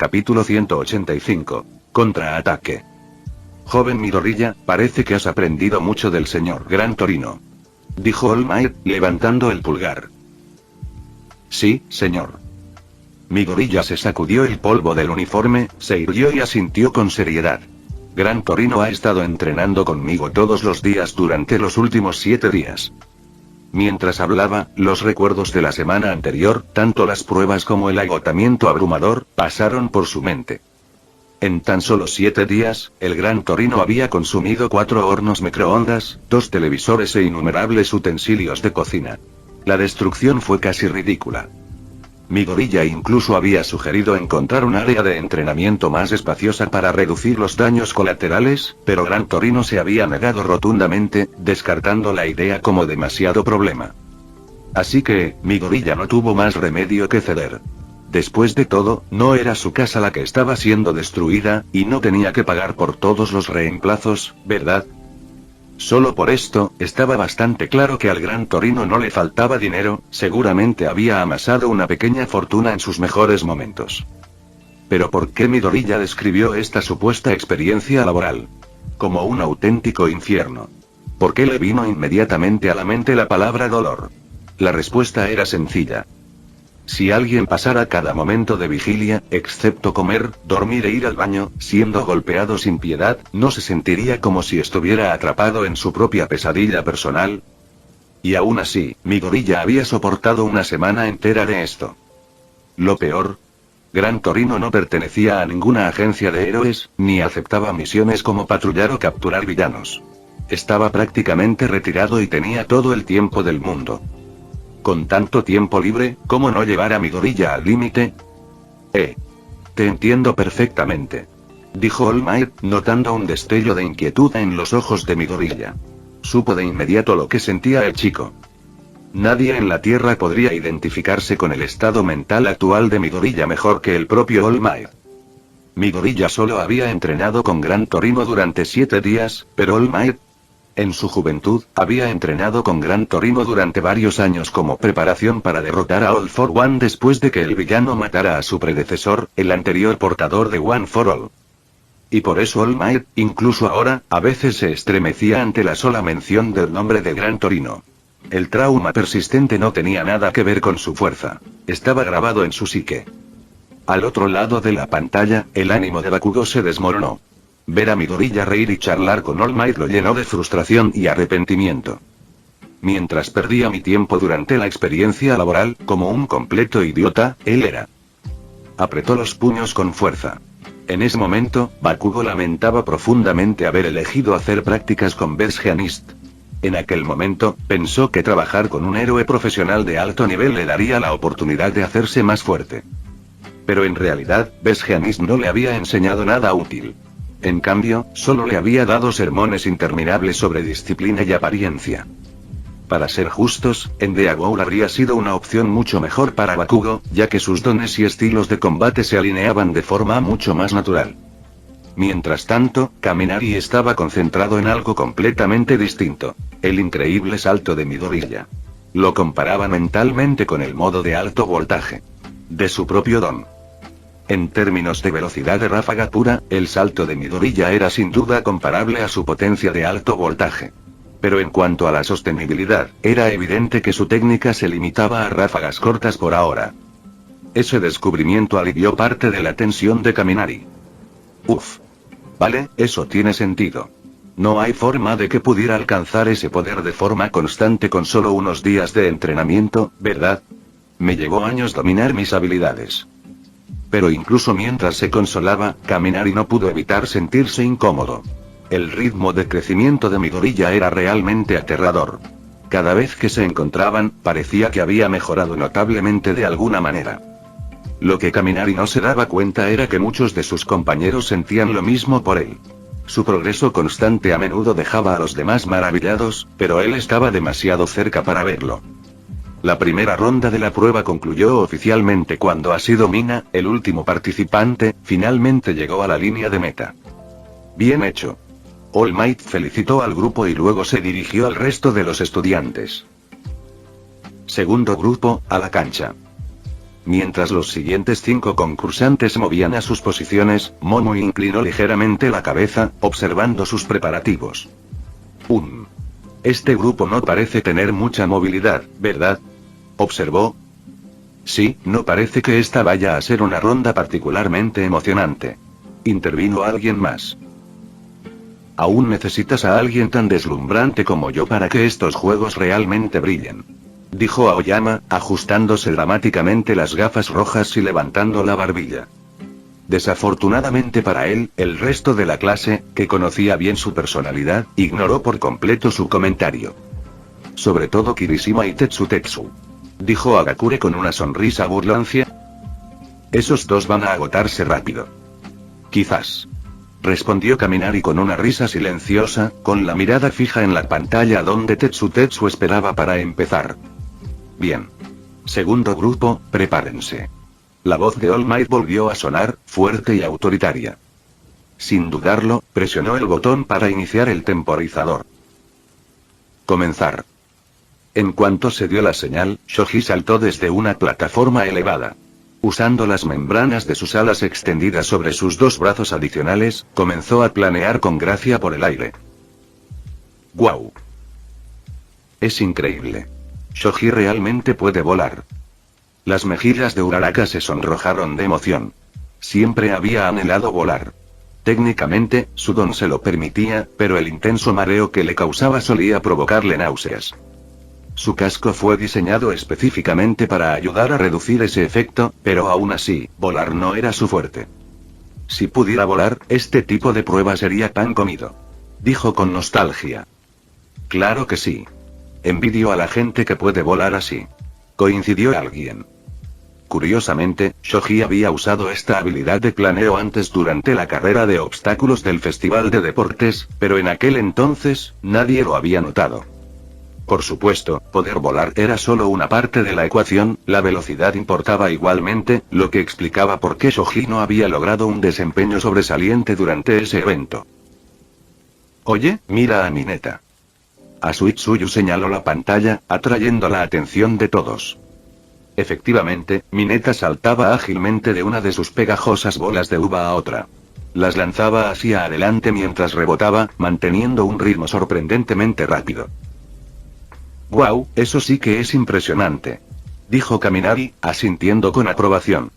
Capítulo 185. Contraataque. Joven Midoriya, parece que has aprendido mucho del señor Gran Torino. Dijo All Might, levantando el pulgar. Sí, señor. Midoriya se sacudió el polvo del uniforme, se irguió y asintió con seriedad. Gran Torino ha estado entrenando conmigo todos los días durante los últimos 7 días. Mientras hablaba, los recuerdos de la semana anterior, tanto las pruebas como el agotamiento abrumador, pasaron por su mente. En tan solo 7 días, el Gran Torino había consumido 4 hornos microondas, 2 televisores e innumerables utensilios de cocina. La destrucción fue casi ridícula. Midoriya incluso había sugerido encontrar un área de entrenamiento más espaciosa para reducir los daños colaterales, pero Gran Torino se había negado rotundamente, descartando la idea como demasiado problema. Así que, Midoriya no tuvo más remedio que ceder. Después de todo, no era su casa la que estaba siendo destruida, y no tenía que pagar por todos los reemplazos, ¿verdad? Solo por esto, estaba bastante claro que al Gran Torino no le faltaba dinero, seguramente había amasado una pequeña fortuna en sus mejores momentos. Pero ¿por qué Midoriya describió esta supuesta experiencia laboral como un auténtico infierno? ¿Por qué le vino inmediatamente a la mente la palabra dolor? La respuesta era sencilla. Si alguien pasara cada momento de vigilia, excepto comer, dormir e ir al baño, siendo golpeado sin piedad, ¿no se sentiría como si estuviera atrapado en su propia pesadilla personal? Y aún así, Midoriya había soportado una semana entera de esto. Lo peor, Gran Torino no pertenecía a ninguna agencia de héroes, ni aceptaba misiones como patrullar o capturar villanos. Estaba prácticamente retirado y tenía todo el tiempo del mundo. Con tanto tiempo libre, ¿cómo no llevar a Midoriya al límite? Te entiendo perfectamente. Dijo All Might, notando un destello de inquietud en los ojos de Midoriya. Supo de inmediato lo que sentía el chico. Nadie en la Tierra podría identificarse con el estado mental actual de Midoriya mejor que el propio All Might. Midoriya solo había entrenado con Gran Torino durante 7 días, pero All Might, en su juventud, había entrenado con Gran Torino durante varios años como preparación para derrotar a All for One después de que el villano matara a su predecesor, el anterior portador de One for All. Y por eso All Might, incluso ahora, a veces se estremecía ante la sola mención del nombre de Gran Torino. El trauma persistente no tenía nada que ver con su fuerza. Estaba grabado en su psique. Al otro lado de la pantalla, el ánimo de Bakugo se desmoronó. Ver a Midoriya reír y charlar con All Might lo llenó de frustración y arrepentimiento. Mientras perdía mi tiempo durante la experiencia laboral, como un completo idiota, él era. Apretó los puños con fuerza. En ese momento, Bakugo lamentaba profundamente haber elegido hacer prácticas con Besgeanist. En aquel momento, pensó que trabajar con un héroe profesional de alto nivel le daría la oportunidad de hacerse más fuerte. Pero en realidad, Besgeanist no le había enseñado nada útil. En cambio, solo le había dado sermones interminables sobre disciplina y apariencia. Para ser justos, Endeavor habría sido una opción mucho mejor para Bakugo, ya que sus dones y estilos de combate se alineaban de forma mucho más natural. Mientras tanto, Kaminari estaba concentrado en algo completamente distinto: el increíble salto de Midoriya. Lo comparaba mentalmente con el modo de alto voltaje de su propio don. En términos de velocidad de ráfaga pura, el salto de Midoriya era sin duda comparable a su potencia de alto voltaje. Pero en cuanto a la sostenibilidad, era evidente que su técnica se limitaba a ráfagas cortas por ahora. Ese descubrimiento alivió parte de la tensión de Kaminari. Vale, eso tiene sentido. No hay forma de que pudiera alcanzar ese poder de forma constante con solo unos días de entrenamiento, ¿verdad? Me llevó años dominar mis habilidades. Pero incluso mientras se consolaba, Kaminari no pudo evitar sentirse incómodo. El ritmo de crecimiento de Midoriya era realmente aterrador. Cada vez que se encontraban, parecía que había mejorado notablemente de alguna manera. Lo que Kaminari no se daba cuenta era que muchos de sus compañeros sentían lo mismo por él. Su progreso constante a menudo dejaba a los demás maravillados, pero él estaba demasiado cerca para verlo. La primera ronda de la prueba concluyó oficialmente cuando Asido Mina, el último participante, finalmente llegó a la línea de meta. Bien hecho. All Might felicitó al grupo y luego se dirigió al resto de los estudiantes. Segundo grupo, a la cancha. Mientras los siguientes 5 concursantes movían a sus posiciones, Momo inclinó ligeramente la cabeza, observando sus preparativos. Este grupo no parece tener mucha movilidad, ¿verdad?, observó. Sí, no parece que esta vaya a ser una ronda particularmente emocionante. Intervino alguien más. Aún necesitas a alguien tan deslumbrante como yo para que estos juegos realmente brillen, dijo Aoyama, ajustándose dramáticamente las gafas rojas y levantando la barbilla. Desafortunadamente para él, el resto de la clase, que conocía bien su personalidad, ignoró por completo su comentario. Sobre todo Kirishima y Tetsu, dijo Agakure con una sonrisa burlancia. Esos dos van a agotarse rápido. Quizás, respondió Kaminari con una risa silenciosa, con la mirada fija en la pantalla donde Tetsu esperaba para empezar. Bien. Segundo grupo, prepárense. La voz de All Might volvió a sonar, fuerte y autoritaria. Sin dudarlo, presionó el botón para iniciar el temporizador. Comenzar. En cuanto se dio la señal, Shoji saltó desde una plataforma elevada. Usando las membranas de sus alas extendidas sobre sus 2 brazos adicionales, comenzó a planear con gracia por el aire. ¡Guau! Es increíble. Shoji realmente puede volar. Las mejillas de Uraraka se sonrojaron de emoción. Siempre había anhelado volar. Técnicamente, su don se lo permitía, pero el intenso mareo que le causaba solía provocarle náuseas. Su casco fue diseñado específicamente para ayudar a reducir ese efecto, pero aún así, volar no era su fuerte. Si pudiera volar, este tipo de prueba sería pan comido, dijo con nostalgia. Claro que sí. Envidio a la gente que puede volar así. Coincidió alguien. Curiosamente, Shoji había usado esta habilidad de planeo antes durante la carrera de obstáculos del Festival de Deportes, pero en aquel entonces, nadie lo había notado. Por supuesto, poder volar era solo una parte de la ecuación, la velocidad importaba igualmente, lo que explicaba por qué Shoji no había logrado un desempeño sobresaliente durante ese evento. Oye, mira a Mineta. Asuitsuyu señaló la pantalla, atrayendo la atención de todos. Efectivamente, Mineta saltaba ágilmente de una de sus pegajosas bolas de uva a otra. Las lanzaba hacia adelante mientras rebotaba, manteniendo un ritmo sorprendentemente rápido. «Guau, eso sí que es impresionante», dijo Kaminari, asintiendo con aprobación.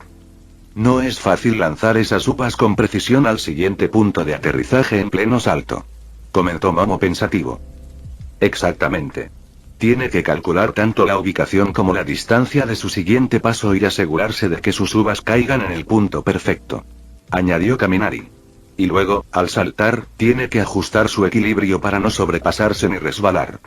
No es fácil lanzar esas uvas con precisión al siguiente punto de aterrizaje en pleno salto, comentó Momo pensativo. Exactamente. Tiene que calcular tanto la ubicación como la distancia de su siguiente paso y asegurarse de que sus uvas caigan en el punto perfecto, añadió Kaminari. Y luego, al saltar, tiene que ajustar su equilibrio para no sobrepasarse ni resbalar.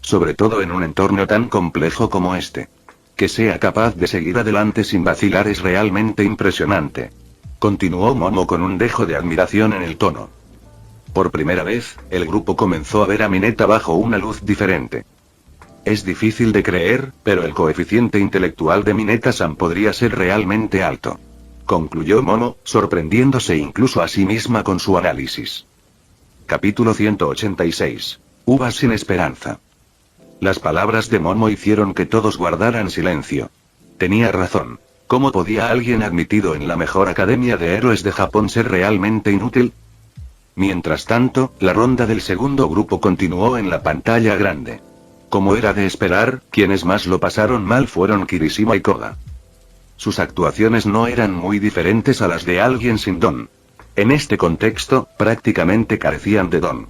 Sobre todo en un entorno tan complejo como este. Que sea capaz de seguir adelante sin vacilar es realmente impresionante. Continuó Momo con un dejo de admiración en el tono. Por primera vez, el grupo comenzó a ver a Mineta bajo una luz diferente. Es difícil de creer, pero el coeficiente intelectual de Mineta-san podría ser realmente alto. Concluyó Momo, sorprendiéndose incluso a sí misma con su análisis. Capítulo 186. Uvas sin esperanza. Las palabras de Momo hicieron que todos guardaran silencio. Tenía razón. ¿Cómo podía alguien admitido en la mejor academia de héroes de Japón ser realmente inútil? Mientras tanto, la ronda del segundo grupo continuó en la pantalla grande. Como era de esperar, quienes más lo pasaron mal fueron Kirishima y Koga. Sus actuaciones no eran muy diferentes a las de alguien sin don. En este contexto, prácticamente carecían de don.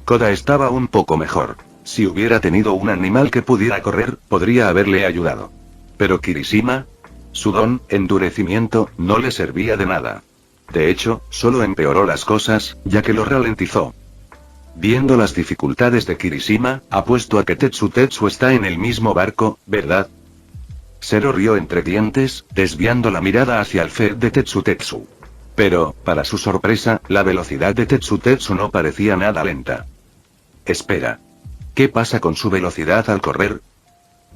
Koga estaba un poco mejor. Si hubiera tenido un animal que pudiera correr, podría haberle ayudado. Pero Kirishima, su don, endurecimiento, no le servía de nada. De hecho, solo empeoró las cosas, ya que lo ralentizó. Viendo las dificultades de Kirishima, apuesto a que Tetsu está en el mismo barco, ¿verdad? Zero rió entre dientes, desviando la mirada hacia el Fed de Tetsu. Pero, para su sorpresa, la velocidad de Tetsu no parecía nada lenta. Espera. ¿Qué pasa con su velocidad al correr?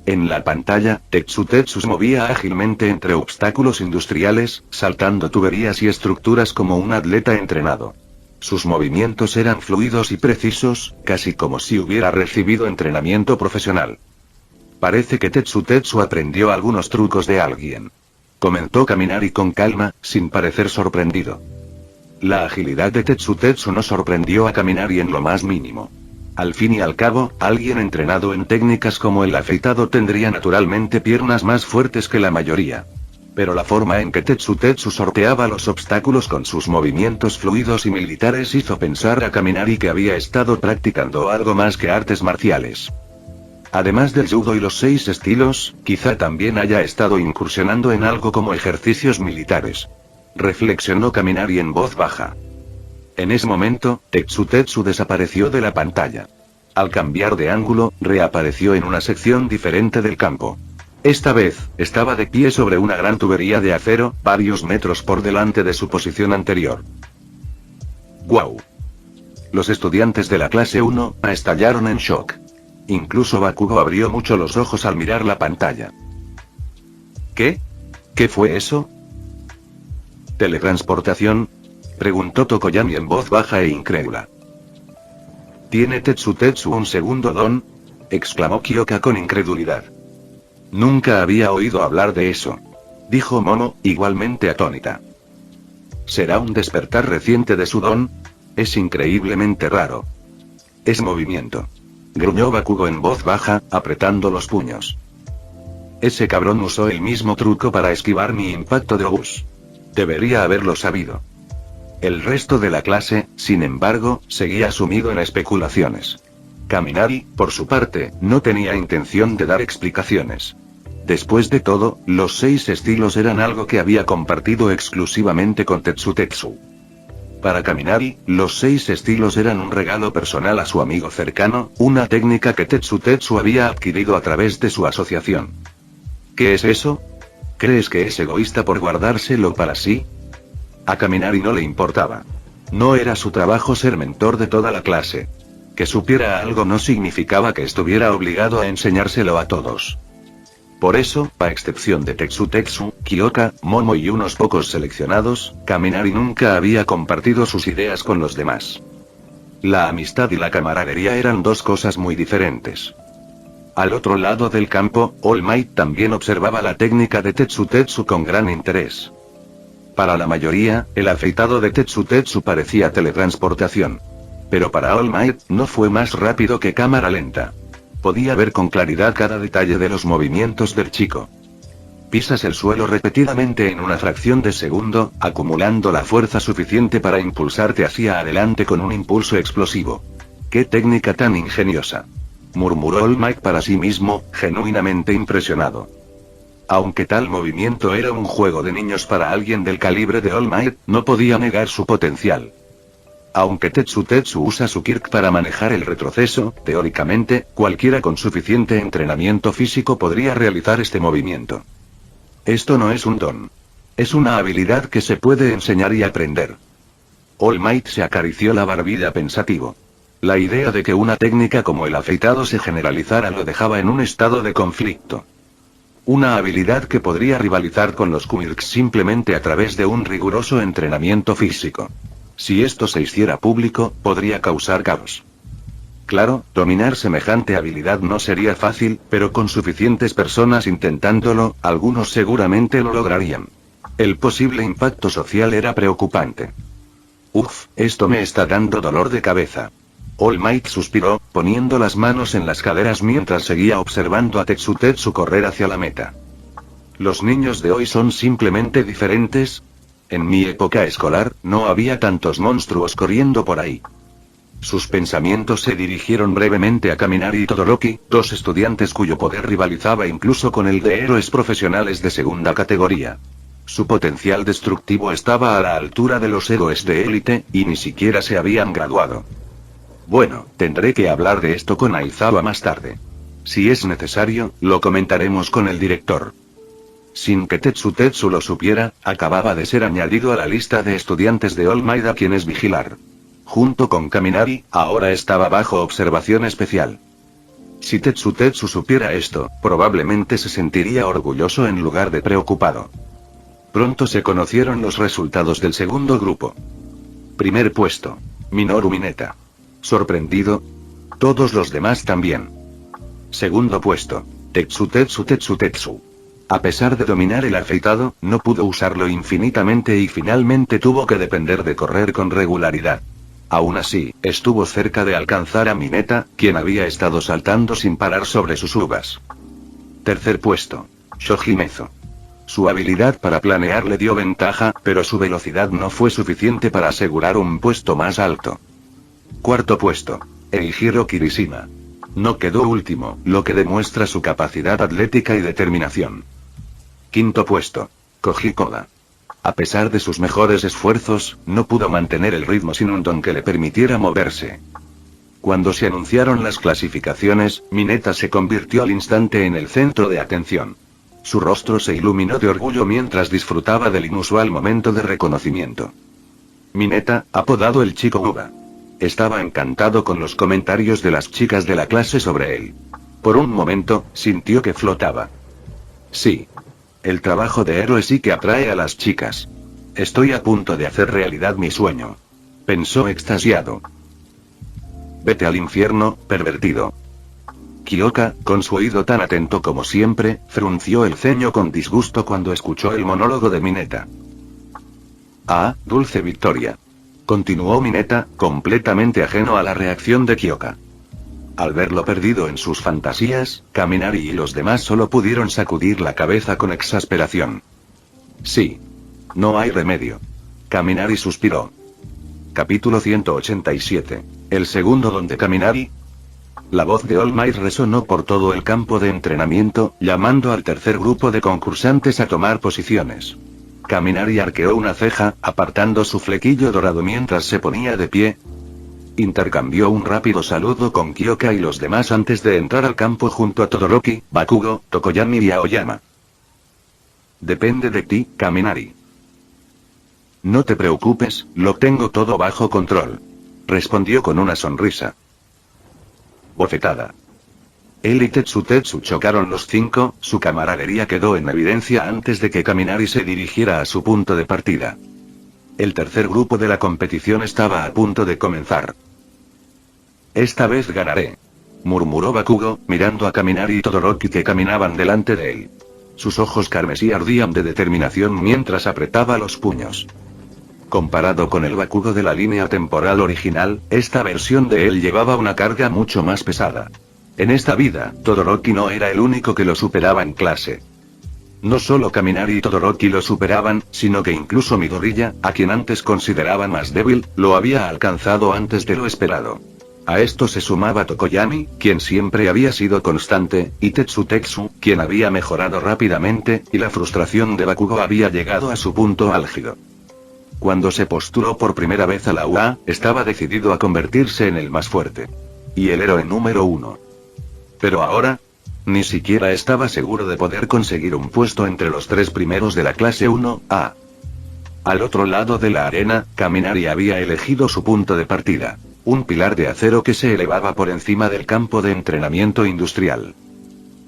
En la pantalla, Tetsu se movía ágilmente entre obstáculos industriales, saltando tuberías y estructuras como un atleta entrenado. Sus movimientos eran fluidos y precisos, casi como si hubiera recibido entrenamiento profesional. Parece que Tetsu aprendió algunos trucos de alguien. Comentó Kaminari con calma, sin parecer sorprendido. La agilidad de Tetsu no sorprendió a Kaminari en lo más mínimo. Al fin y al cabo, alguien entrenado en técnicas como el afeitado tendría naturalmente piernas más fuertes que la mayoría. Pero la forma en que Tetsu sorteaba los obstáculos con sus movimientos fluidos y militares hizo pensar a Kaminari que había estado practicando algo más que artes marciales. Además del judo y los 6 estilos, quizá también haya estado incursionando en algo como ejercicios militares. Reflexionó Kaminari en voz baja. En ese momento, Tetsu desapareció de la pantalla. Al cambiar de ángulo, reapareció en una sección diferente del campo. Esta vez, estaba de pie sobre una gran tubería de acero, varios metros por delante de su posición anterior. ¡Guau! Los estudiantes de la clase 1 estallaron en shock. Incluso Bakugo abrió mucho los ojos al mirar la pantalla. ¿Qué? ¿Qué fue eso? ¿Teletransportación? Preguntó Tokoyami en voz baja e incrédula. ¿Tiene Tetsu un segundo don? Exclamó Kyoka con incredulidad. Nunca había oído hablar de eso. Dijo Momo, igualmente atónita. ¿Será un despertar reciente de su don? Es increíblemente raro. Es movimiento. Gruñó Bakugo en voz baja, apretando los puños. Ese cabrón usó el mismo truco para esquivar mi impacto de obús. Debería haberlo sabido. El resto de la clase, sin embargo, seguía sumido en especulaciones. Kaminari, por su parte, no tenía intención de dar explicaciones. Después de todo, los 6 estilos eran algo que había compartido exclusivamente con Tetsu. Para Kaminari, los 6 estilos eran un regalo personal a su amigo cercano, una técnica que Tetsu había adquirido a través de su asociación. ¿Qué es eso? ¿Crees que es egoísta por guardárselo para sí? A Kaminari no le importaba. No era su trabajo ser mentor de toda la clase. Que supiera algo no significaba que estuviera obligado a enseñárselo a todos. Por eso, a excepción de Tetsu, Kyoka, Momo y unos pocos seleccionados, Kaminari nunca había compartido sus ideas con los demás. La amistad y la camaradería eran dos cosas muy diferentes. Al otro lado del campo, All Might también observaba la técnica de Tetsu con gran interés. Para la mayoría, el afeitado de Tetsu parecía teletransportación. Pero para All Might, no fue más rápido que cámara lenta. Podía ver con claridad cada detalle de los movimientos del chico. Pisas el suelo repetidamente en una fracción de segundo, acumulando la fuerza suficiente para impulsarte hacia adelante con un impulso explosivo. ¡Qué técnica tan ingeniosa!, murmuró All Might para sí mismo, genuinamente impresionado. Aunque tal movimiento era un juego de niños para alguien del calibre de All Might, no podía negar su potencial. Aunque Tetsu usa su Kirk para manejar el retroceso, teóricamente, cualquiera con suficiente entrenamiento físico podría realizar este movimiento. Esto no es un don. Es una habilidad que se puede enseñar y aprender. All Might se acarició la barbilla pensativo. La idea de que una técnica como el afeitado se generalizara lo dejaba en un estado de conflicto. Una habilidad que podría rivalizar con los Quirks simplemente a través de un riguroso entrenamiento físico. Si esto se hiciera público, podría causar caos. Claro, dominar semejante habilidad no sería fácil, pero con suficientes personas intentándolo, algunos seguramente lo lograrían. El posible impacto social era preocupante. Uf, esto me está dando dolor de cabeza. All Might suspiró, poniendo las manos en las caderas mientras seguía observando a Tetsu correr hacia la meta. Los niños de hoy son simplemente diferentes. En mi época escolar, no había tantos monstruos corriendo por ahí. Sus pensamientos se dirigieron brevemente a Kaminari y Todoroki, dos estudiantes cuyo poder rivalizaba incluso con el de héroes profesionales de segunda categoría. Su potencial destructivo estaba a la altura de los héroes de élite, y ni siquiera se habían graduado. Bueno, tendré que hablar de esto con Aizawa más tarde. Si es necesario, lo comentaremos con el director. Sin que Tetsu lo supiera, acababa de ser añadido a la lista de estudiantes de All Might a quienes vigilar. Junto con Kaminari, ahora estaba bajo observación especial. Si Tetsu supiera esto, probablemente se sentiría orgulloso en lugar de preocupado. Pronto se conocieron los resultados del segundo grupo. Primer puesto. Minoru Mineta. Sorprendido. Todos los demás también. Segundo puesto. Tetsu Tetsu Tetsu Tetsu. A pesar de dominar el afeitado, no pudo usarlo infinitamente y finalmente tuvo que depender de correr con regularidad. Aún así, estuvo cerca de alcanzar a Mineta, quien había estado saltando sin parar sobre sus uvas. Tercer puesto. Shojimezo. Su habilidad para planear le dio ventaja, pero su velocidad no fue suficiente para asegurar un puesto más alto. Cuarto puesto. Eijiro Kirishima. No quedó último, lo que demuestra su capacidad atlética y determinación. Quinto puesto. Koji Koga. A pesar de sus mejores esfuerzos, no pudo mantener el ritmo sin un don que le permitiera moverse. Cuando se anunciaron las clasificaciones, Mineta se convirtió al instante en el centro de atención. Su rostro se iluminó de orgullo mientras disfrutaba del inusual momento de reconocimiento. Mineta, apodado el Chico Uva. Estaba encantado con los comentarios de las chicas de la clase sobre él. Por un momento, sintió que flotaba. Sí. El trabajo de héroe sí que atrae a las chicas. Estoy a punto de hacer realidad mi sueño. Pensó extasiado. Vete al infierno, pervertido. Kyoka, con su oído tan atento como siempre, frunció el ceño con disgusto cuando escuchó el monólogo de Mineta. Ah, dulce victoria. Continuó Mineta, completamente ajeno a la reacción de Kyoka. Al verlo perdido en sus fantasías, Kaminari y los demás solo pudieron sacudir la cabeza con exasperación. Sí. No hay remedio. Kaminari suspiró. Capítulo 187. El segundo donde Kaminari. La voz de All Might resonó por todo el campo de entrenamiento, llamando al tercer grupo de concursantes a tomar posiciones. Kaminari arqueó una ceja, apartando su flequillo dorado mientras se ponía de pie. Intercambió un rápido saludo con Kyoka y los demás antes de entrar al campo junto a Todoroki, Bakugo, Tokoyami y Aoyama. Depende de ti, Kaminari. No te preocupes, lo tengo todo bajo control. Respondió con una sonrisa. Bofetada. Él y Tetsu Tetsu chocaron los cinco, su camaradería quedó en evidencia antes de que Kaminari se dirigiera a su punto de partida. El tercer grupo de la competición estaba a punto de comenzar. Esta vez ganaré, murmuró Bakugo, mirando a Kaminari y Todoroki que caminaban delante de él. Sus ojos carmesí ardían de determinación mientras apretaba los puños. Comparado con el Bakugo de la línea temporal original, esta versión de él llevaba una carga mucho más pesada. En esta vida, Todoroki no era el único que lo superaba en clase. No solo Kaminari y Todoroki lo superaban, sino que incluso Midoriya, a quien antes consideraban más débil, lo había alcanzado antes de lo esperado. A esto se sumaba Tokoyami, quien siempre había sido constante, y Tetsu Tetsu, quien había mejorado rápidamente, y la frustración de Bakugo había llegado a su punto álgido. Cuando se postuló por primera vez a la UA, estaba decidido a convertirse en el más fuerte. Y el héroe número 1. Pero ahora, ni siquiera estaba seguro de poder conseguir un puesto entre los 3 primeros de la clase 1A. Al otro lado de la arena, Kaminari había elegido su punto de partida. Un pilar de acero que se elevaba por encima del campo de entrenamiento industrial.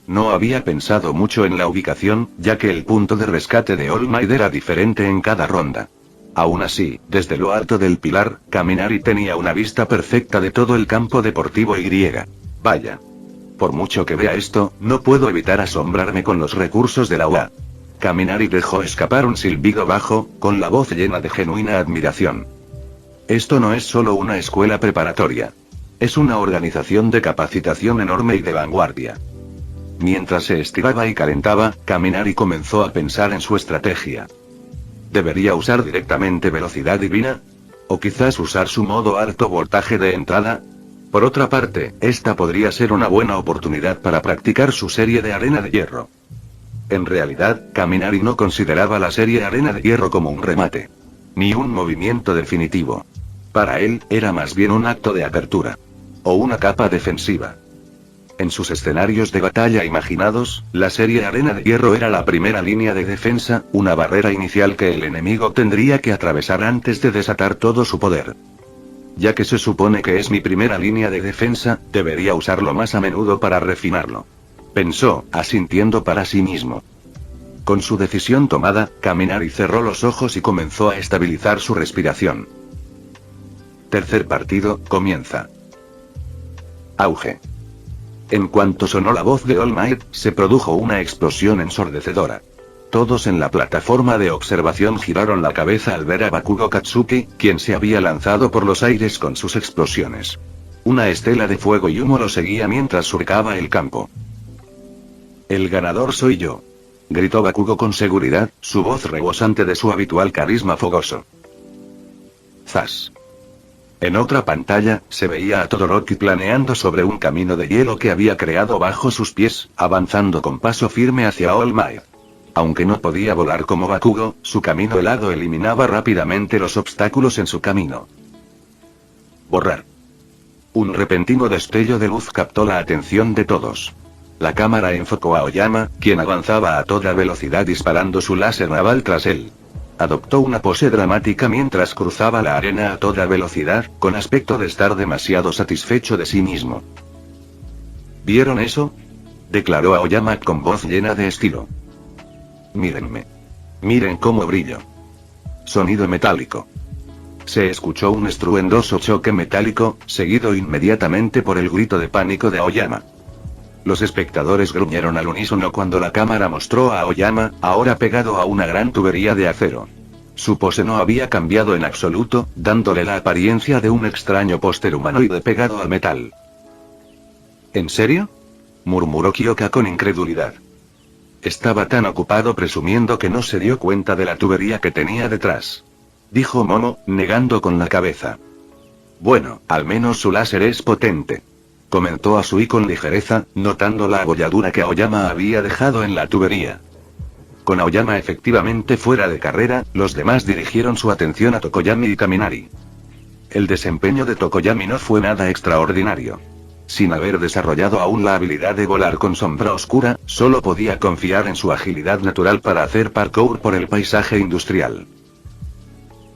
No había pensado mucho en la ubicación, ya que el punto de rescate de All Might era diferente en cada ronda. Aún así, desde lo alto del pilar, Kaminari tenía una vista perfecta de todo el campo deportivo y. Vaya. Por mucho que vea esto, no puedo evitar asombrarme con los recursos de la UA. Kaminari dejó escapar un silbido bajo, con la voz llena de genuina admiración. Esto no es solo una escuela preparatoria. Es una organización de capacitación enorme y de vanguardia. Mientras se estiraba y calentaba, Kaminari comenzó a pensar en su estrategia. ¿Debería usar directamente velocidad divina? ¿O quizás usar su modo alto voltaje de entrada? Por otra parte, esta podría ser una buena oportunidad para practicar su serie de arena de hierro. En realidad, Kaminari no consideraba la serie arena de hierro como un remate. Ni un movimiento definitivo. Para él, era más bien un acto de apertura. O una capa defensiva. En sus escenarios de batalla imaginados, la serie arena de hierro era la primera línea de defensa, una barrera inicial que el enemigo tendría que atravesar antes de desatar todo su poder. Ya que se supone que es mi primera línea de defensa, debería usarlo más a menudo para refinarlo. Pensó, asintiendo para sí mismo. Con su decisión tomada, Kaminari cerró los ojos y comenzó a estabilizar su respiración. Tercer partido, comienza. Auge. En cuanto sonó la voz de All Might, se produjo una explosión ensordecedora. Todos en la plataforma de observación giraron la cabeza al ver a Bakugo Katsuki, quien se había lanzado por los aires con sus explosiones. Una estela de fuego y humo lo seguía mientras surcaba el campo. El ganador soy yo, gritó Bakugo con seguridad, su voz rebosante de su habitual carisma fogoso. ¡Zas! En otra pantalla, se veía a Todoroki planeando sobre un camino de hielo que había creado bajo sus pies, avanzando con paso firme hacia All Might. Aunque no podía volar como Bakugo, su camino helado eliminaba rápidamente los obstáculos en su camino. Borrar. Un repentino destello de luz captó la atención de todos. La cámara enfocó a Oyama, quien avanzaba a toda velocidad disparando su láser naval tras él. Adoptó una pose dramática mientras cruzaba la arena a toda velocidad, con aspecto de estar demasiado satisfecho de sí mismo. ¿Vieron eso?, declaró Aoyama con voz llena de estilo. Mírenme. Miren cómo brillo. Sonido metálico. Se escuchó un estruendoso choque metálico, seguido inmediatamente por el grito de pánico de Aoyama. Los espectadores gruñeron al unísono cuando la cámara mostró a Aoyama, ahora pegado a una gran tubería de acero. Su pose no había cambiado en absoluto, dándole la apariencia de un extraño póster humanoide pegado al metal. ¿En serio?, murmuró Kyoka con incredulidad. Estaba tan ocupado presumiendo que no se dio cuenta de la tubería que tenía detrás. Dijo Momo, negando con la cabeza. Bueno, al menos su láser es potente, comentó Asui con ligereza, notando la abolladura que Aoyama había dejado en la tubería. Con Aoyama efectivamente fuera de carrera, los demás dirigieron su atención a Tokoyami y Kaminari. El desempeño de Tokoyami no fue nada extraordinario. Sin haber desarrollado aún la habilidad de volar con sombra oscura, solo podía confiar en su agilidad natural para hacer parkour por el paisaje industrial.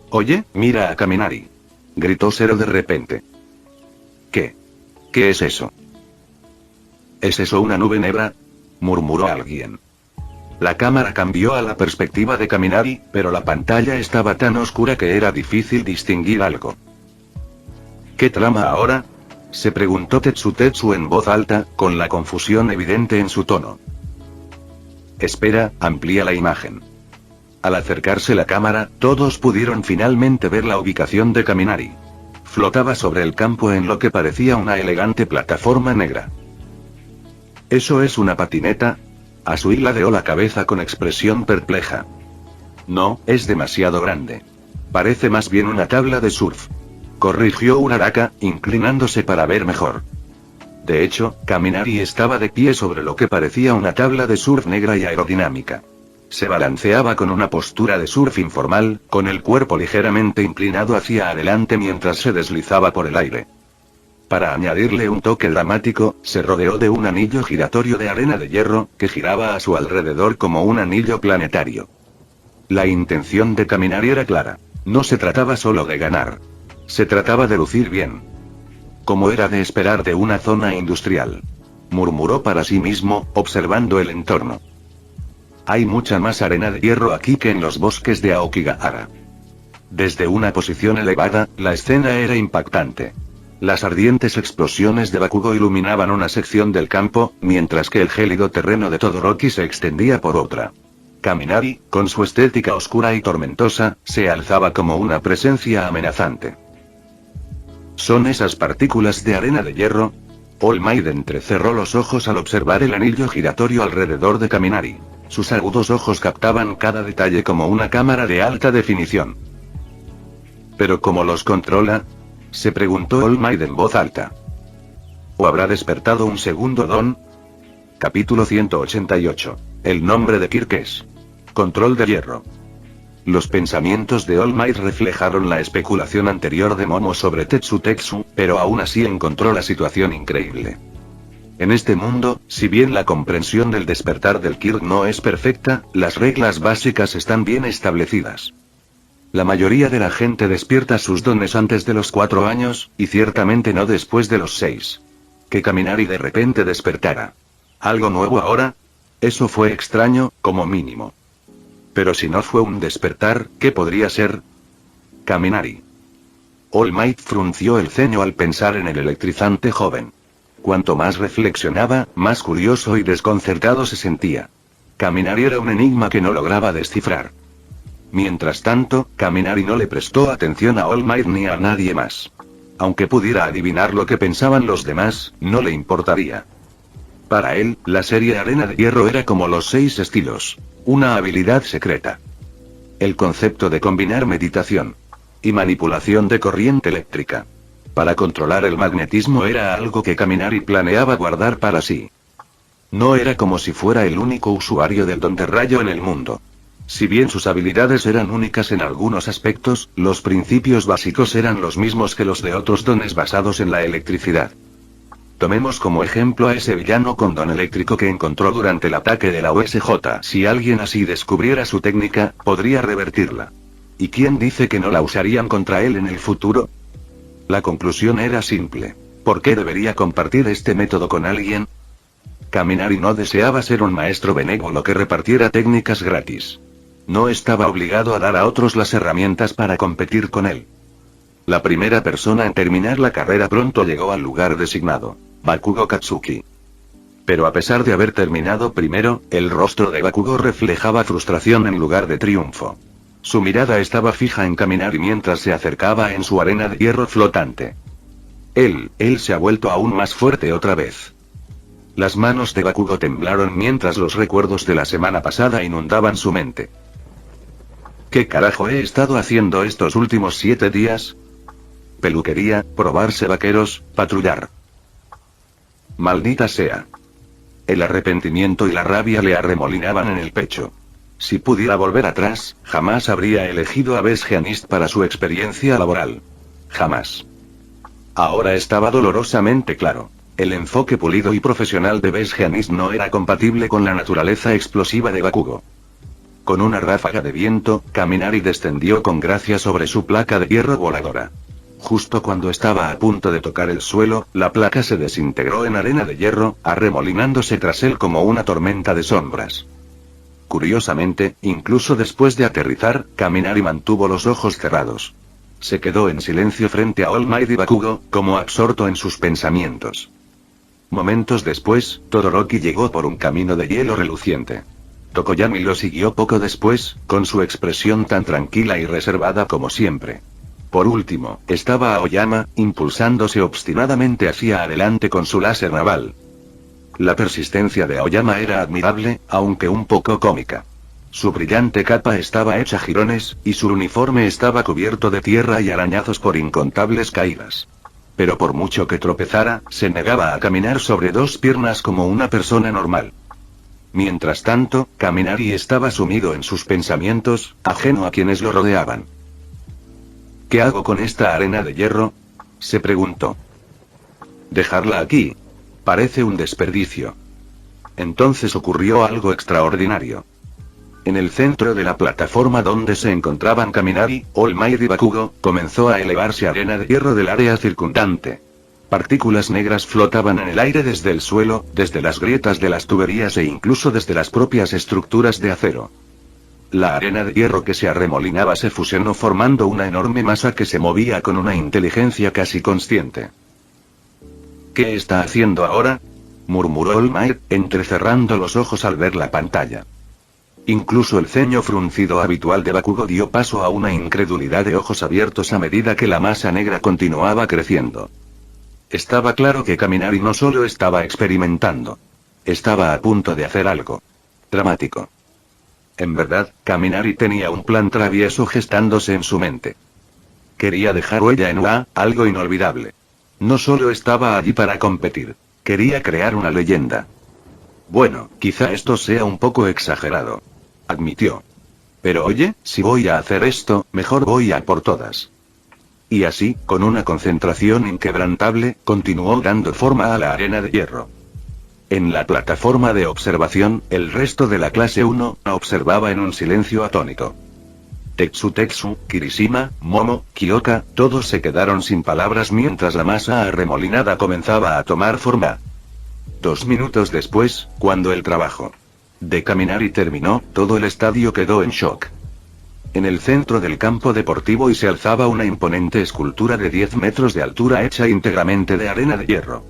Oye, mira a Kaminari, gritó Zero de repente. ¿Qué? ¿Qué es eso? ¿Es eso una nube negra?, murmuró alguien. La cámara cambió a la perspectiva de Kaminari, pero la pantalla estaba tan oscura que era difícil distinguir algo. ¿Qué trama ahora?, se preguntó Tetsu en voz alta, con la confusión evidente en su tono. Espera, amplía la imagen. Al acercarse la cámara, todos pudieron finalmente ver la ubicación de Kaminari. Flotaba sobre el campo en lo que parecía una elegante plataforma negra. ¿Eso es una patineta?, Asui ladeó la cabeza con expresión perpleja. No, es demasiado grande. Parece más bien una tabla de surf, corrigió Uraraka, inclinándose para ver mejor. De hecho, Kaminari estaba de pie sobre lo que parecía una tabla de surf negra y aerodinámica. Se balanceaba con una postura de surf informal, con el cuerpo ligeramente inclinado hacia adelante mientras se deslizaba por el aire. Para añadirle un toque dramático, se rodeó de un anillo giratorio de arena de hierro, que giraba a su alrededor como un anillo planetario. La intención de Kaminari era clara. No se trataba solo de ganar. Se trataba de lucir bien. Como era de esperar de una zona industrial, murmuró para sí mismo, observando el entorno. Hay mucha más arena de hierro aquí que en los bosques de Aokigahara. Desde una posición elevada, la escena era impactante. Las ardientes explosiones de Bakugo iluminaban una sección del campo, mientras que el gélido terreno de Todoroki se extendía por otra. Kaminari, con su estética oscura y tormentosa, se alzaba como una presencia amenazante. ¿Son esas partículas de arena de hierro? All Might entrecerró los ojos al observar el anillo giratorio alrededor de Kaminari. Sus agudos ojos captaban cada detalle como una cámara de alta definición. ¿Pero cómo los controla?, se preguntó All Might en voz alta. ¿O habrá despertado un segundo don? Capítulo 188. El nombre de Kirk es Control de hierro. Los pensamientos de All Might reflejaron la especulación anterior de Momo sobre Tetsu, pero aún así encontró la situación increíble. En este mundo, si bien la comprensión del despertar del Kirk no es perfecta, las reglas básicas están bien establecidas. La mayoría de la gente despierta sus dones antes de los 4 años, y ciertamente no después de los 6. Que Kaminari de repente despertara. ¿Algo nuevo ahora? Eso fue extraño, como mínimo. Pero si no fue un despertar, ¿qué podría ser? Kaminari. All Might frunció el ceño al pensar en el electrizante joven. Cuanto más reflexionaba, más curioso y desconcertado se sentía. Kaminari era un enigma que no lograba descifrar. Mientras tanto, Kaminari no le prestó atención a All Might ni a nadie más. Aunque pudiera adivinar lo que pensaban los demás, no le importaría. Para él, la serie Arena de Hierro era como los 6 estilos. Una habilidad secreta. El concepto de combinar meditación y manipulación de corriente eléctrica para controlar el magnetismo era algo que Kaminari planeaba guardar para sí. No era como si fuera el único usuario del don de rayo en el mundo. Si bien sus habilidades eran únicas en algunos aspectos, los principios básicos eran los mismos que los de otros dones basados en la electricidad. Tomemos como ejemplo a ese villano con don eléctrico que encontró durante el ataque de la USJ. Si alguien así descubriera su técnica, podría revertirla. ¿Y quién dice que no la usarían contra él en el futuro? La conclusión era simple. ¿Por qué debería compartir este método con alguien? Kaminari no deseaba ser un maestro benévolo que repartiera técnicas gratis. No estaba obligado a dar a otros las herramientas para competir con él. La primera persona en terminar la carrera pronto llegó al lugar designado, Bakugo Katsuki. Pero a pesar de haber terminado primero, el rostro de Bakugo reflejaba frustración en lugar de triunfo. Su mirada estaba fija en Kaminari mientras se acercaba en su arena de hierro flotante. Él se ha vuelto aún más fuerte otra vez. Las manos de Bakugo temblaron mientras los recuerdos de la semana pasada inundaban su mente. ¿Qué carajo he estado haciendo estos últimos 7 días? Peluquería, probarse vaqueros, patrullar. Maldita sea. El arrepentimiento y la rabia le arremolinaban en el pecho. Si pudiera volver atrás, jamás habría elegido a Best Jeanist para su experiencia laboral. Jamás. Ahora estaba dolorosamente claro. El enfoque pulido y profesional de Best Jeanist no era compatible con la naturaleza explosiva de Bakugo. Con una ráfaga de viento, Kaminari descendió con gracia sobre su placa de hierro voladora. Justo cuando estaba a punto de tocar el suelo, la placa se desintegró en arena de hierro, arremolinándose tras él como una tormenta de sombras. Curiosamente, incluso después de aterrizar, Kaminari mantuvo los ojos cerrados. Se quedó en silencio frente a All Might y Bakugo, como absorto en sus pensamientos. Momentos después, Todoroki llegó por un camino de hielo reluciente. Tokoyami lo siguió poco después, con su expresión tan tranquila y reservada como siempre. Por último, estaba Aoyama, impulsándose obstinadamente hacia adelante con su láser naval. La persistencia de Aoyama era admirable, aunque un poco cómica. Su brillante capa estaba hecha jirones, y su uniforme estaba cubierto de tierra y arañazos por incontables caídas. Pero por mucho que tropezara, se negaba a caminar sobre 2 piernas como una persona normal. Mientras tanto, Kaminari estaba sumido en sus pensamientos, ajeno a quienes lo rodeaban. ¿Qué hago con esta arena de hierro?, se preguntó. Dejarla aquí. Parece un desperdicio. Entonces ocurrió algo extraordinario. En el centro de la plataforma donde se encontraban Kaminari, All Might y Bakugo, comenzó a elevarse arena de hierro del área circundante. Partículas negras flotaban en el aire desde el suelo, desde las grietas de las tuberías e incluso desde las propias estructuras de acero. La arena de hierro que se arremolinaba se fusionó formando una enorme masa que se movía con una inteligencia casi consciente. ¿Qué está haciendo ahora?, murmuró All Might, entrecerrando los ojos al ver la pantalla. Incluso el ceño fruncido habitual de Bakugo dio paso a una incredulidad de ojos abiertos a medida que la masa negra continuaba creciendo. Estaba claro que Kaminari no solo estaba experimentando. Estaba a punto de hacer algo dramático. En verdad, Kaminari tenía un plan travieso gestándose en su mente. Quería dejar huella en UA, algo inolvidable. No solo estaba allí para competir. Quería crear una leyenda. Bueno, quizá esto sea un poco exagerado, admitió. Pero oye, si voy a hacer esto, mejor voy a por todas. Y así, con una concentración inquebrantable, continuó dando forma a la arena de hierro. En la plataforma de observación, el resto de la clase 1 observaba en un silencio atónito. Tetsu, Kirishima, Momo, Kyoka, todos se quedaron sin palabras mientras la masa arremolinada comenzaba a tomar forma. 2 minutos después, cuando el trabajo de Kaminari terminó, todo el estadio quedó en shock. En el centro del campo deportivo se alzaba una imponente escultura de 10 metros de altura hecha íntegramente de arena de hierro.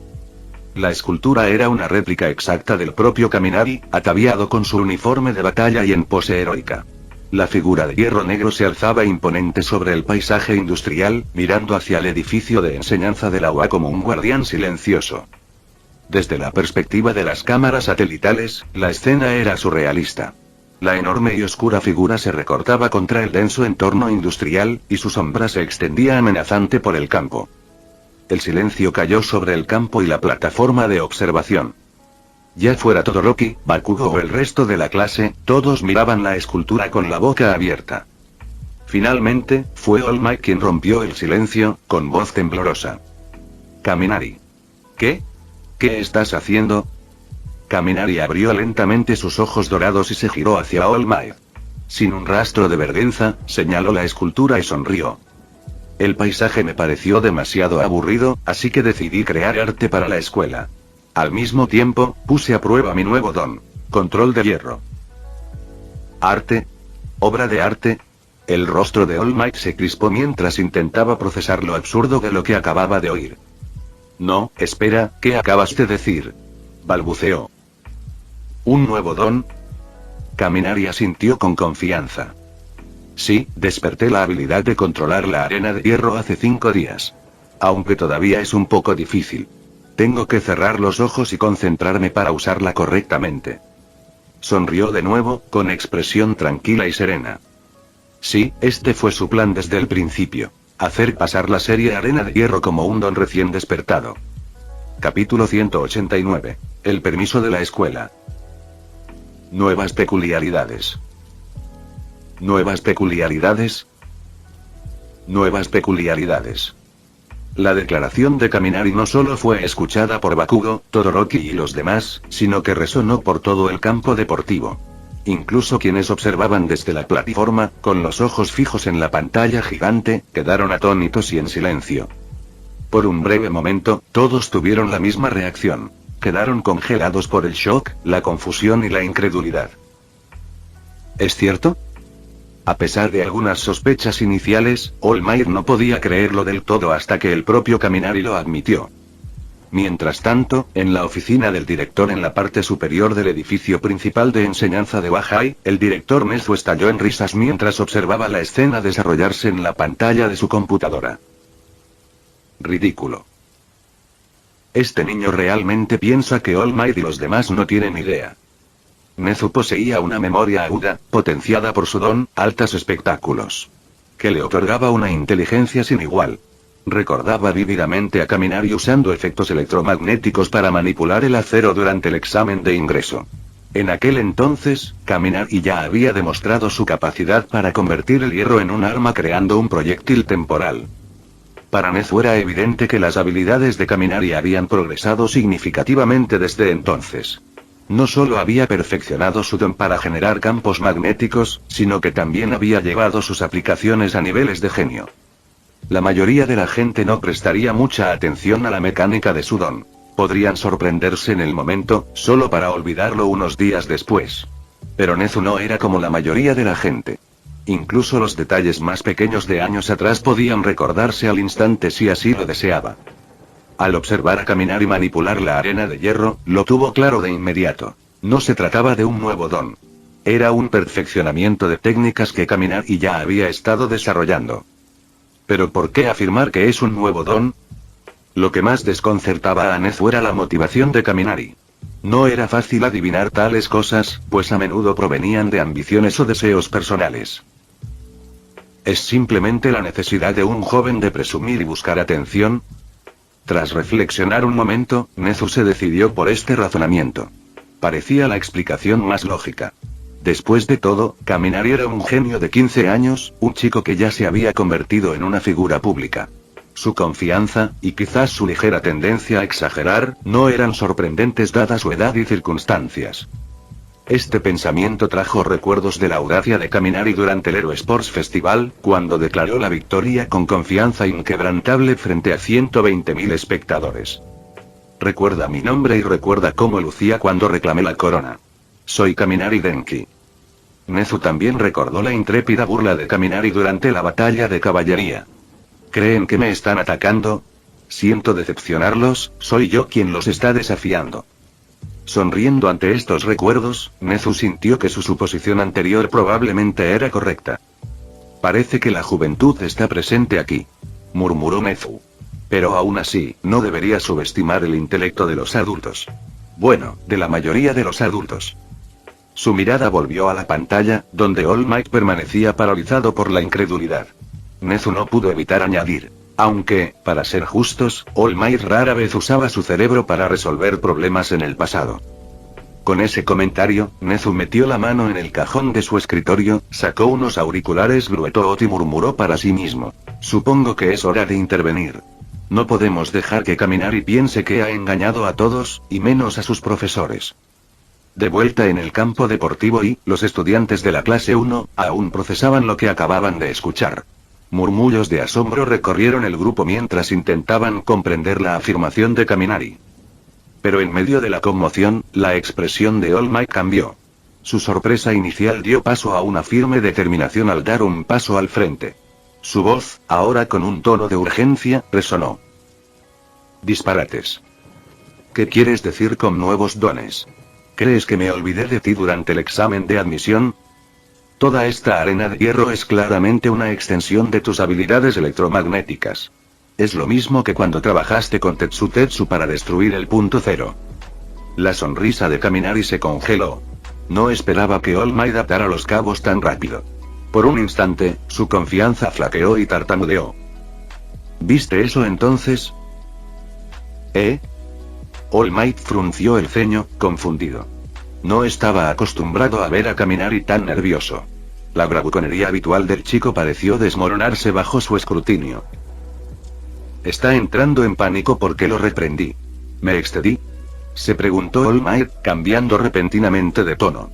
La escultura era una réplica exacta del propio Kaminari, ataviado con su uniforme de batalla y en pose heroica. La figura de hierro negro se alzaba imponente sobre el paisaje industrial, mirando hacia el edificio de enseñanza de la UA como un guardián silencioso. Desde la perspectiva de las cámaras satelitales, la escena era surrealista. La enorme y oscura figura se recortaba contra el denso entorno industrial, y su sombra se extendía amenazante por el campo. El silencio cayó sobre el campo y la plataforma de observación. Ya fuera Todoroki, Bakugo o el resto de la clase, todos miraban la escultura con la boca abierta. Finalmente, fue All Might quien rompió el silencio, con voz temblorosa. Kaminari. ¿Qué? ¿Qué estás haciendo? Kaminari abrió lentamente sus ojos dorados y se giró hacia All Might. Sin un rastro de vergüenza, señaló la escultura y sonrió. El paisaje me pareció demasiado aburrido, así que decidí crear arte para la escuela. Al mismo tiempo, puse a prueba mi nuevo don. Control de hierro. ¿Arte? ¿Obra de arte? El rostro de All Might se crispó mientras intentaba procesar lo absurdo de lo que acababa de oír. No, espera, ¿qué acabas de decir? Balbuceó. ¿Un nuevo don? Kaminari asintió con confianza. Sí, desperté la habilidad de controlar la arena de hierro hace 5 días. Aunque todavía es un poco difícil. Tengo que cerrar los ojos y concentrarme para usarla correctamente. Sonrió de nuevo, con expresión tranquila y serena. Sí, este fue su plan desde el principio. Hacer pasar la serie Arena de Hierro como un don recién despertado. Capítulo 189. El permiso de la escuela. Nuevas peculiaridades. ¿Nuevas peculiaridades? Nuevas peculiaridades. La declaración de Kaminari no solo fue escuchada por Bakugo, Todoroki y los demás, sino que resonó por todo el campo deportivo. Incluso quienes observaban desde la plataforma, con los ojos fijos en la pantalla gigante, quedaron atónitos y en silencio. Por un breve momento, todos tuvieron la misma reacción. Quedaron congelados por el shock, la confusión y la incredulidad. ¿Es cierto? A pesar de algunas sospechas iniciales, All Might no podía creerlo del todo hasta que el propio Kaminari lo admitió. Mientras tanto, en la oficina del director en la parte superior del edificio principal de enseñanza de Bahai, el director Nezu estalló en risas mientras observaba la escena desarrollarse en la pantalla de su computadora. Ridículo. Este niño realmente piensa que All Might y los demás no tienen idea. Nezu poseía una memoria aguda, potenciada por su don, altos espectáculos. Que le otorgaba una inteligencia sin igual. Recordaba vívidamente a Kaminari usando efectos electromagnéticos para manipular el acero durante el examen de ingreso. En aquel entonces, Kaminari ya había demostrado su capacidad para convertir el hierro en un arma creando un proyectil temporal. Para Nezu era evidente que las habilidades de Kaminari habían progresado significativamente desde entonces. No solo había perfeccionado su don para generar campos magnéticos, sino que también había llevado sus aplicaciones a niveles de genio. La mayoría de la gente no prestaría mucha atención a la mecánica de su don. Podrían sorprenderse en el momento, solo para olvidarlo unos días después. Pero Nezu no era como la mayoría de la gente. Incluso los detalles más pequeños de años atrás podían recordarse al instante si así lo deseaba. Al observar a Kaminari manipular la arena de hierro, lo tuvo claro de inmediato. No se trataba de un nuevo don. Era un perfeccionamiento de técnicas que Kaminari ya había estado desarrollando. ¿Pero por qué afirmar que es un nuevo don? Lo que más desconcertaba a Nezu era la motivación de Kaminari. No era fácil adivinar tales cosas, pues a menudo provenían de ambiciones o deseos personales. ¿Es simplemente la necesidad de un joven de presumir y buscar atención? Tras reflexionar un momento, Nezu se decidió por este razonamiento. Parecía la explicación más lógica. Después de todo, Kaminari era un genio de 15 años, un chico que ya se había convertido en una figura pública. Su confianza, y quizás su ligera tendencia a exagerar, no eran sorprendentes dada su edad y circunstancias. Este pensamiento trajo recuerdos de la audacia de Kaminari durante el Hero Sports Festival, cuando declaró la victoria con confianza inquebrantable frente a 120.000 espectadores. Recuerda mi nombre y recuerda cómo lucía cuando reclamé la corona. Soy Kaminari Denki. Nezu también recordó la intrépida burla de Kaminari durante la batalla de caballería. ¿Creen que me están atacando? Siento decepcionarlos, soy yo quien los está desafiando. Sonriendo ante estos recuerdos, Nezu sintió que su suposición anterior probablemente era correcta. Parece que la juventud está presente aquí, murmuró Nezu. Pero aún así, no debería subestimar el intelecto de los adultos. Bueno, de la mayoría de los adultos. Su mirada volvió a la pantalla, donde All Might permanecía paralizado por la incredulidad. Nezu no pudo evitar añadir. Aunque, para ser justos, All Might rara vez usaba su cerebro para resolver problemas en el pasado. Con ese comentario, Nezu metió la mano en el cajón de su escritorio, sacó unos auriculares Bluetooth y murmuró para sí mismo. Supongo que es hora de intervenir. No podemos dejar que Kaminari piense que ha engañado a todos, y menos a sus profesores. De vuelta en el campo deportivo los estudiantes de la clase 1, aún procesaban lo que acababan de escuchar. Murmullos de asombro recorrieron el grupo mientras intentaban comprender la afirmación de Kaminari. Pero en medio de la conmoción, la expresión de All Might cambió. Su sorpresa inicial dio paso a una firme determinación al dar un paso al frente. Su voz, ahora con un tono de urgencia, resonó. Disparates. ¿Qué quieres decir con nuevos dones? ¿Crees que me olvidé de ti durante el examen de admisión? Toda esta arena de hierro es claramente una extensión de tus habilidades electromagnéticas. Es lo mismo que cuando trabajaste con Tetsu para destruir el punto cero. La sonrisa de Kaminari se congeló. No esperaba que All Might atara los cabos tan rápido. Por un instante, su confianza flaqueó y tartamudeó. ¿Viste eso entonces? All Might frunció el ceño, confundido. No estaba acostumbrado a ver a Kaminari tan nervioso. La bravuconería habitual del chico pareció desmoronarse bajo su escrutinio. ¿Está entrando en pánico porque lo reprendí? ¿Me excedí? Se preguntó All Might, cambiando repentinamente de tono.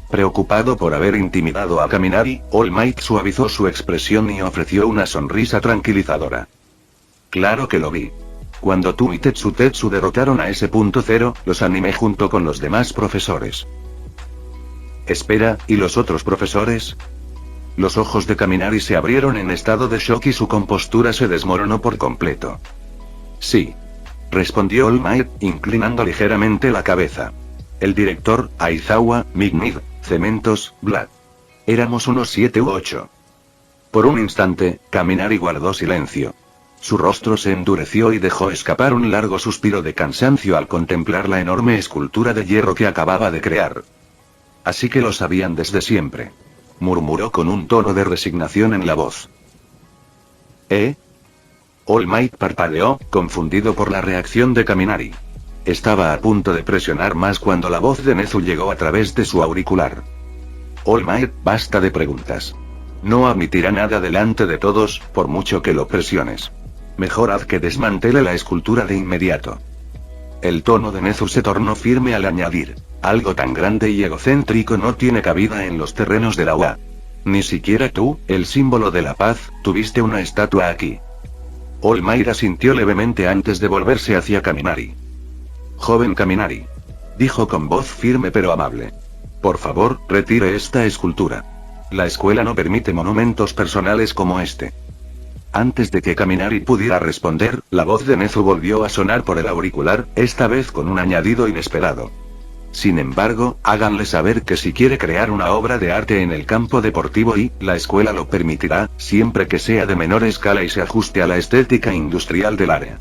Preocupado por haber intimidado a Kaminari, All Might suavizó su expresión y ofreció una sonrisa tranquilizadora. Claro que lo vi. Cuando tú y Tetsu derrotaron a ese punto cero, los animé junto con los demás profesores. Espera, ¿y los otros profesores? Los ojos de Kaminari se abrieron en estado de shock y su compostura se desmoronó por completo. Sí. Respondió All Might, inclinando ligeramente la cabeza. El director, Aizawa, Mignid, Cementos, Vlad. Éramos unos 7 u 8. Por un instante, Kaminari guardó silencio. Su rostro se endureció y dejó escapar un largo suspiro de cansancio al contemplar la enorme escultura de hierro que acababa de crear. Así que lo sabían desde siempre. Murmuró con un tono de resignación en la voz. All Might parpadeó, confundido por la reacción de Kaminari. Estaba a punto de presionar más cuando la voz de Nezu llegó a través de su auricular. All Might, basta de preguntas. No admitirá nada delante de todos, por mucho que lo presiones. Mejor haz que desmantele la escultura de inmediato. El tono de Nezu se tornó firme al añadir. Algo tan grande y egocéntrico no tiene cabida en los terrenos de la UA. Ni siquiera tú, el símbolo de la paz, tuviste una estatua aquí. All Might asintió levemente antes de volverse hacia Kaminari. Joven Kaminari. Dijo con voz firme pero amable. Por favor, retire esta escultura. La escuela no permite monumentos personales como este. Antes de que Kaminari pudiera responder, la voz de Nezu volvió a sonar por el auricular, esta vez con un añadido inesperado. Sin embargo, háganle saber que si quiere crear una obra de arte en el campo deportivo la escuela lo permitirá, siempre que sea de menor escala y se ajuste a la estética industrial del área.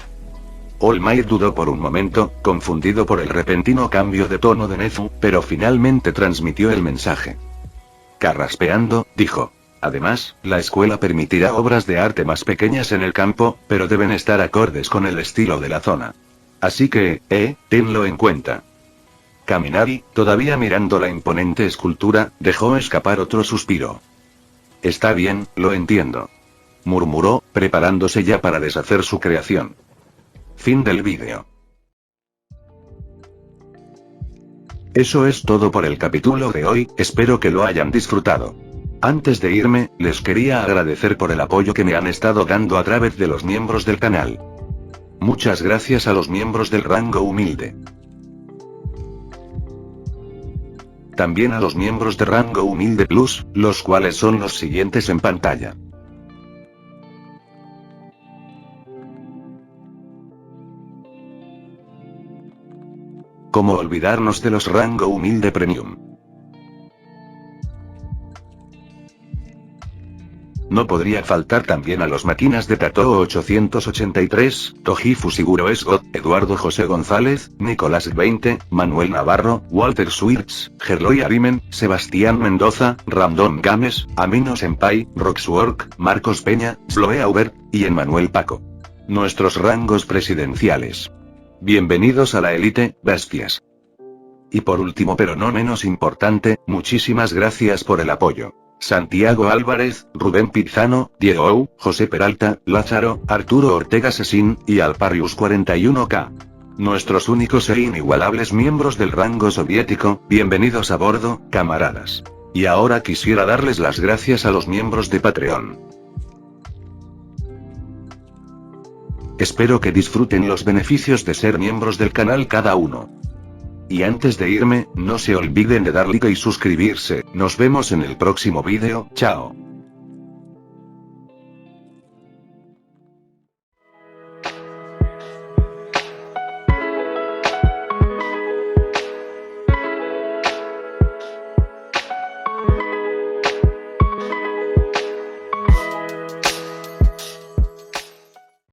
All Might dudó por un momento, confundido por el repentino cambio de tono de Nezu, pero finalmente transmitió el mensaje. Carraspeando, dijo. Además, la escuela permitirá obras de arte más pequeñas en el campo, pero deben estar acordes con el estilo de la zona. Así que, tenlo en cuenta. Kaminari, todavía mirando la imponente escultura, dejó escapar otro suspiro. Está bien, lo entiendo. Murmuró, preparándose ya para deshacer su creación. Fin del vídeo. Eso es todo por el capítulo de hoy, espero que lo hayan disfrutado. Antes de irme, les quería agradecer por el apoyo que me han estado dando a través de los miembros del canal. Muchas gracias a los miembros del rango humilde. También a los miembros de rango humilde plus, los cuales son los siguientes en pantalla. olvidarnos de los rango humilde premium. No podría faltar también a los máquinas de Tatoo 883, Toji Fusiguro Esgot, Eduardo José González, Nicolás 20, Manuel Navarro, Walter Swirtz, Gerloy Arimen, Sebastián Mendoza, Random Games, Amino Senpai, Roxwork, Marcos Peña, Sloe Aubert, y Emmanuel Paco. Nuestros rangos presidenciales. Bienvenidos a la élite, bestias. Y por último pero no menos importante, muchísimas gracias por el apoyo. Santiago Álvarez, Rubén Pizano, Diego Ou, José Peralta, Lázaro, Arturo Ortega Sesín, y Alparius 41K. Nuestros únicos e inigualables miembros del rango soviético, bienvenidos a bordo, camaradas. Y ahora quisiera darles las gracias a los miembros de Patreon. Espero que disfruten los beneficios de ser miembros del canal cada uno. Y antes de irme, no se olviden de dar like y suscribirse. Nos vemos en el próximo vídeo, chao.